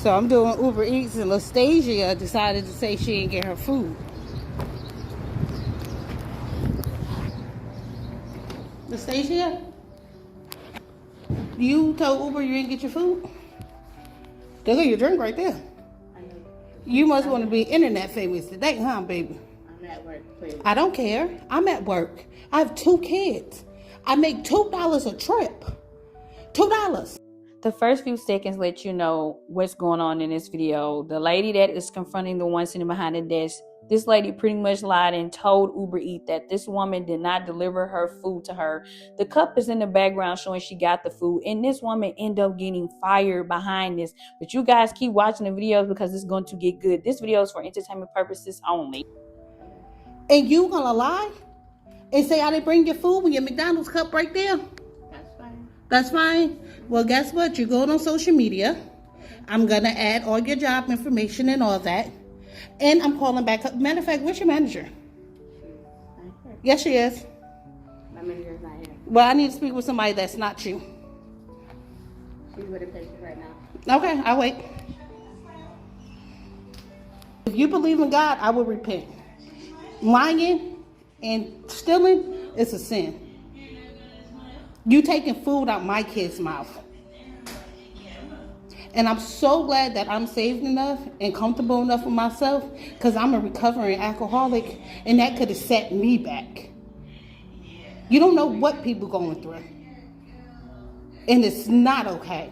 So I'm doing Uber Eats, and Lastasia decided to say she didn't get her food. Lastasia, you told Uber you didn't get your food? There go your drink right there. You must want to be internet famous today, huh, baby? I'm at work, please. I don't care. I'm at work. I have 2 kids. I make $2 a trip. $2. The first few seconds let you know what's going on in this video. The lady that is confronting the one sitting behind the desk, this lady pretty much lied and told Uber Eats that this woman did not deliver her food to her. The cup is in the background showing she got the food, and this woman ended up getting fired behind this. But you guys keep watching the videos because it's going to get good. This video is for entertainment purposes only. And you gonna lie and say I didn't bring your food with your McDonald's cup right there? That's fine. That's fine. Well, guess what? You're going on social media. I'm gonna add all your job information and all that. And I'm calling back up. Matter of fact, where's your manager? Yes, she is. My manager's not here. Well, I need to speak with somebody that's not you. She's with a patient right now. Okay, I'll wait. If you believe in God, I will repent. Lying and stealing is a sin. You taking food out my kid's mouth. And I'm so glad that I'm saved enough and comfortable enough with myself, because I'm a recovering alcoholic, and that could have set me back. You don't know what people going through. And it's not okay.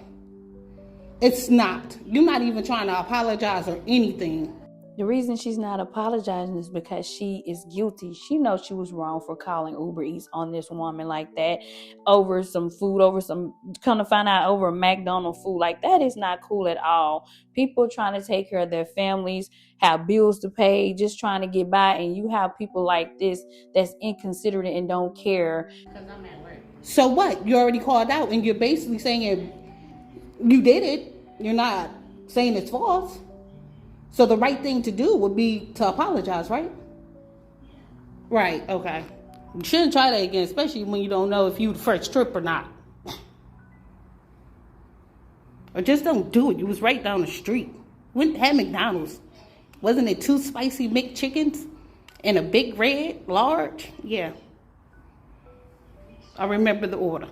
It's not. You're not even trying to apologize or anything. The reason she's not apologizing is because she is guilty. She knows she was wrong for calling Uber Eats on this woman like that over some food, come to find out over McDonald's food. Like, that is not cool at all. People trying to take care of their families, have bills to pay, just trying to get by, and you have people like this that's inconsiderate and don't care. Because I'm at work. So what? You already called out, and you're basically saying you did it. You're not saying it's false. So the right thing to do would be to apologize, right? Right, okay. You shouldn't try that again, especially when you don't know if you the first trip or not. Or just don't do it. You was right down the street. Went had McDonald's. Wasn't it 2 spicy McChickens and a big red, large? Yeah. I remember the order.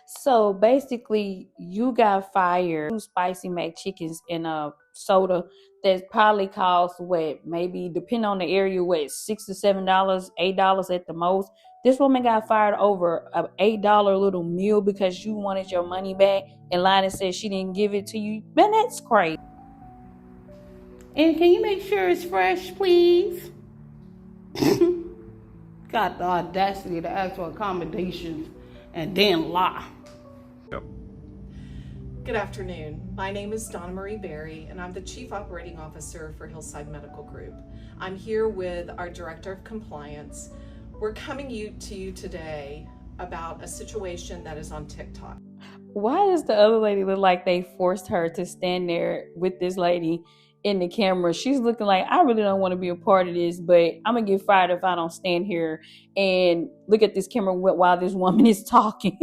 So basically, you got fired 2 spicy McChickens and a soda that probably costs what, maybe depending on the area, what, $6 to $7, $8 at the most. This woman got fired over an $8 little meal because you wanted your money back and lied and said she didn't give it to you. Man, that's crazy. And can you make sure it's fresh, please? Got the audacity to ask for accommodations and then lie. Good afternoon. My name is Donna Marie Berry, and I'm the Chief Operating Officer for Hillside Medical Group. I'm here with our Director of Compliance. We're coming to you today about a situation that is on TikTok. Why does the other lady look like they forced her to stand there with this lady in the camera? She's looking like, I really don't want to be a part of this, but I'm gonna get fired if I don't stand here and look at this camera while this woman is talking.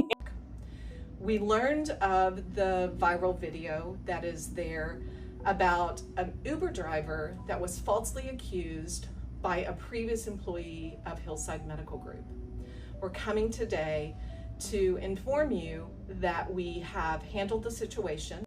We learned of the viral video that is there about an Uber driver that was falsely accused by a previous employee of Hillside Medical Group. We're coming today to inform you that we have handled the situation.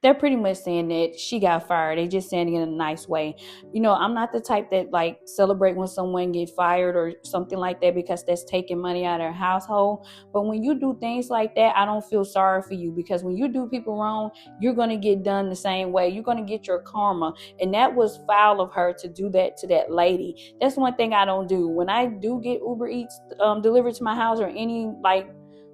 They're pretty much saying that she got fired. They just saying it in a nice way. You know, I'm not the type that like celebrate when someone get fired or something like that, because that's taking money out of their household. But when you do things like that, I don't feel sorry for you, because when you do people wrong, you're going to get done the same way. You're going to get your karma. And that was foul of her to do that to that lady. That's one thing I don't do. When I do get Uber Eats delivered to my house or any like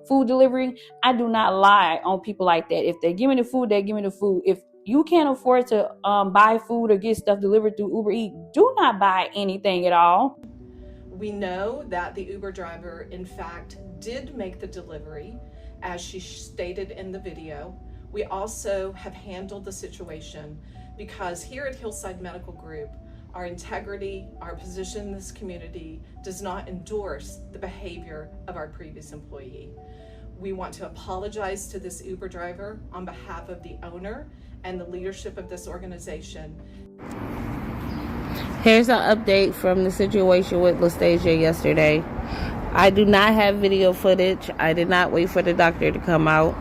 food delivery, I do not lie on people like that. If they give me the food, they give me the food. If you can't afford to buy food or get stuff delivered through Uber Eats, do not buy anything at all. We know that the Uber driver, in fact, did make the delivery, as she stated in the video. We also have handled the situation because here at Hillside Medical Group, our integrity, our position in this community does not endorse the behavior of our previous employee. We want to apologize to this Uber driver on behalf of the owner and the leadership of this organization. Here's an update from the situation with Lastasia yesterday. I do not have video footage. I did not wait for the doctor to come out.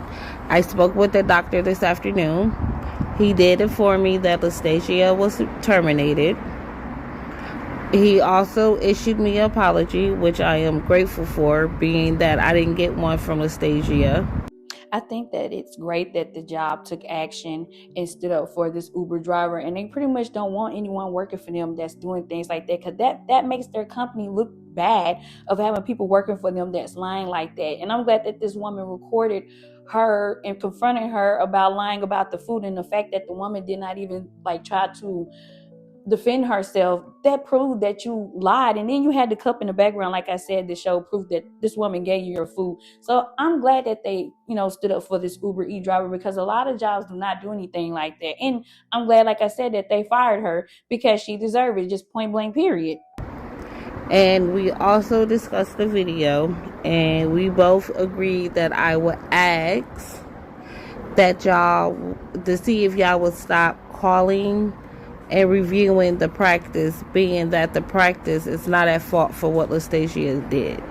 I spoke with the doctor this afternoon. He did inform me that Lastasia was terminated. He also issued me an apology, which I am grateful for, being that I didn't get one from Lastasia. I think that it's great that the job took action and stood up for this Uber driver, and they pretty much don't want anyone working for them that's doing things like that, because that makes their company look bad of having people working for them that's lying like that. And I'm glad that this woman recorded her and confronted her about lying about the food, and the fact that the woman did not even try to defend herself. That proved that you lied. And then you had the cup in the background, like I said, to show proof that this woman gave you your food. So I'm glad that they stood up for this Uber E driver, because a lot of jobs do not do anything like that. And I'm glad, like I said, that they fired her, because she deserved it, just point blank period. And we also discussed the video, and we both agreed that I would ask that y'all to see if y'all would stop calling and reviewing the practice, being that the practice is not at fault for what Lastasia did.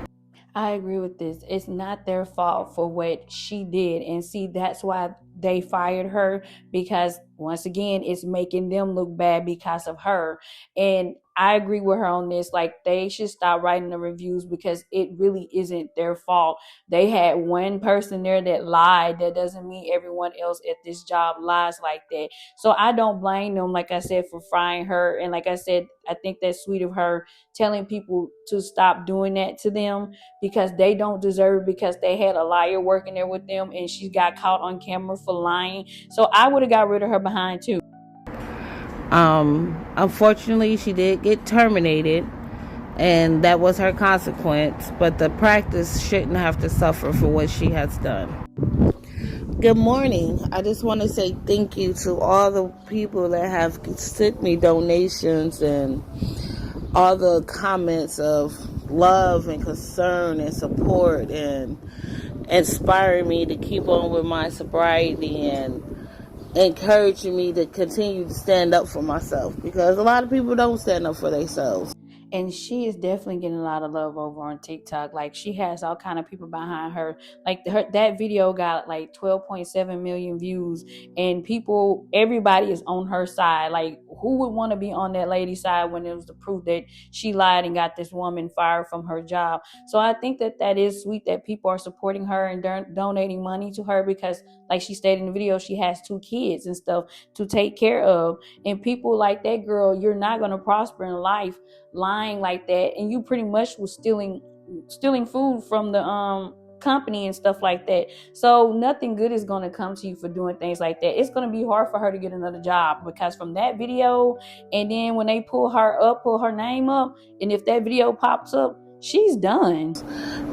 I agree with this. It's not their fault for what she did. And see, that's why they fired her, because once again, it's making them look bad because of her. And I agree with her on this. They should stop writing the reviews, because it really isn't their fault. They had one person there that lied. That doesn't mean everyone else at this job lies like that. So I don't blame them, like I said, for firing her. And like I said, I think that's sweet of her telling people to stop doing that to them, because they don't deserve it, because they had a liar working there with them, and she got caught on camera for lying. So I would have got rid of her behind too. Unfortunately, she did get terminated, and that was her consequence, but the practice shouldn't have to suffer for what she has done. Good morning. I just want to say thank you to all the people that have sent me donations and all the comments of love and concern and support and inspiring me to keep on with my sobriety and encouraging me to continue to stand up for myself, because a lot of people don't stand up for themselves. And she is definitely getting a lot of love over on TikTok. She has all kind of people behind her. That video got 12.7 million views, and everybody is on her side. Who would want to be on that lady's side when it was the proof that she lied and got this woman fired from her job? So I think that is sweet that people are supporting her and donating money to her, because like she stated in the video, she has 2 kids and stuff to take care of. And people like that girl, you're not going to prosper in life lying like that. And you pretty much was stealing food from the company and stuff like that. So nothing good is going to come to you for doing things like that. It's going to be hard for her to get another job, because from that video, and then when they pull her name up, and if that video pops up, she's done.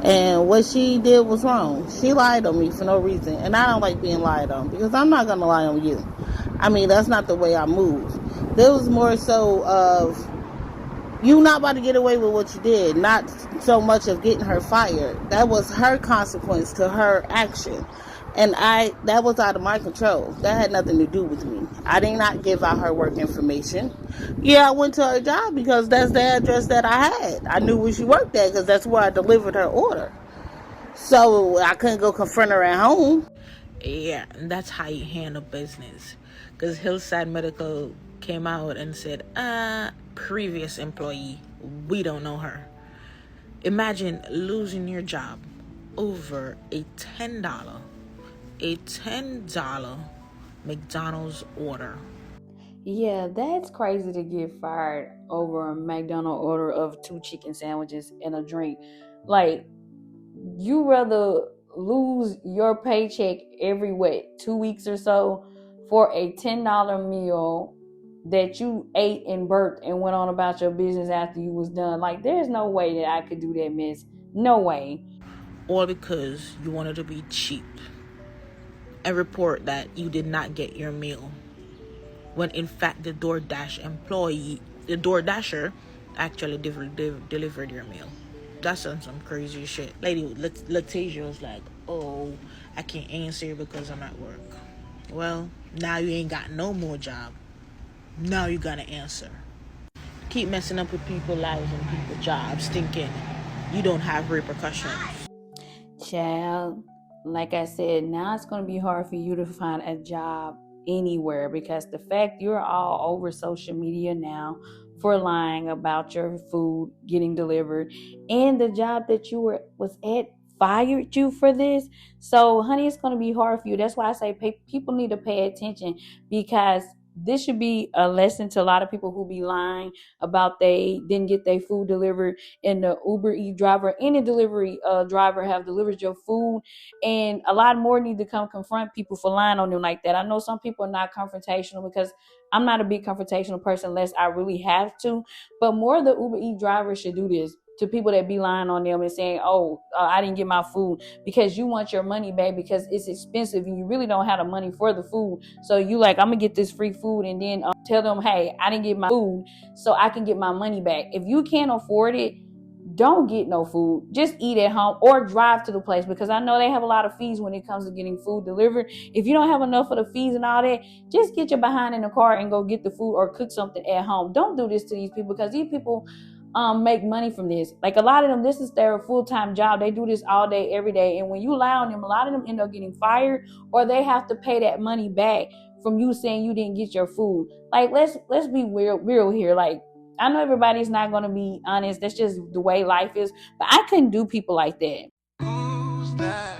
And what she did was wrong. She lied on me for no reason, and I don't like being lied on, because I'm not going to lie on you. I mean, that's not the way I move. There was more so of you not about to get away with what you did, not so much of getting her fired. That was her consequence to her action. And that was out of my control. That had nothing to do with me. I did not give out her work information. Yeah, I went to her job because that's the address that I had. I knew where she worked at, because that's where I delivered her order. So I couldn't go confront her at home. Yeah, and that's how you handle business. Because Hillside Medical came out and said, previous employee, we don't know her. Imagine losing your job over a $10 McDonald's order. Yeah, that's crazy to get fired over a McDonald's order of 2 chicken sandwiches and a drink. You rather lose your paycheck every 2 weeks or so for a $10 meal that you ate and burped and went on about your business after you was done. There's no way that I could do that, miss. No way. All because you wanted to be cheap and report that you did not get your meal, when in fact the DoorDasher actually delivered your meal. That's some crazy shit. Lady Latasia was like, oh, I can't answer because I'm at work. Well, now you ain't got no more job. Now you gotta answer. Keep messing up with people's lives and people's jobs, thinking you don't have repercussions. Child, like I said, now it's going to be hard for you to find a job anywhere because the fact you're all over social media now for lying about your food getting delivered, and the job that you was at fired you for this. So honey, it's going to be hard for you. That's why I say people need to pay attention, because this should be a lesson to a lot of people who be lying about they didn't get their food delivered, and the Uber Eats driver, any delivery driver have delivered your food. And a lot more need to come confront people for lying on them like that. I know some people are not confrontational, because I'm not a big confrontational person unless I really have to, but more of the Uber Eats drivers should do this to people that be lying on them and saying, oh, I didn't get my food, because you want your money back because it's expensive and you really don't have the money for the food. So you like, I'm gonna get this free food and then tell them, hey, I didn't get my food so I can get my money back. If you can't afford it, don't get no food. Just eat at home or drive to the place, because I know they have a lot of fees when it comes to getting food delivered. If you don't have enough of the fees and all that, just get your behind in the car and go get the food or cook something at home. Don't do this to these people, because these people make money from this. Like, a lot of them, this is their full-time job. They do this all day, every day. And when you lie on them, a lot of them end up getting fired, or they have to pay that money back from you saying you didn't get your food. Like, let's be real here. Like, I know everybody's not going to be honest. That's just the way life is. But I couldn't do people like that. Who's that?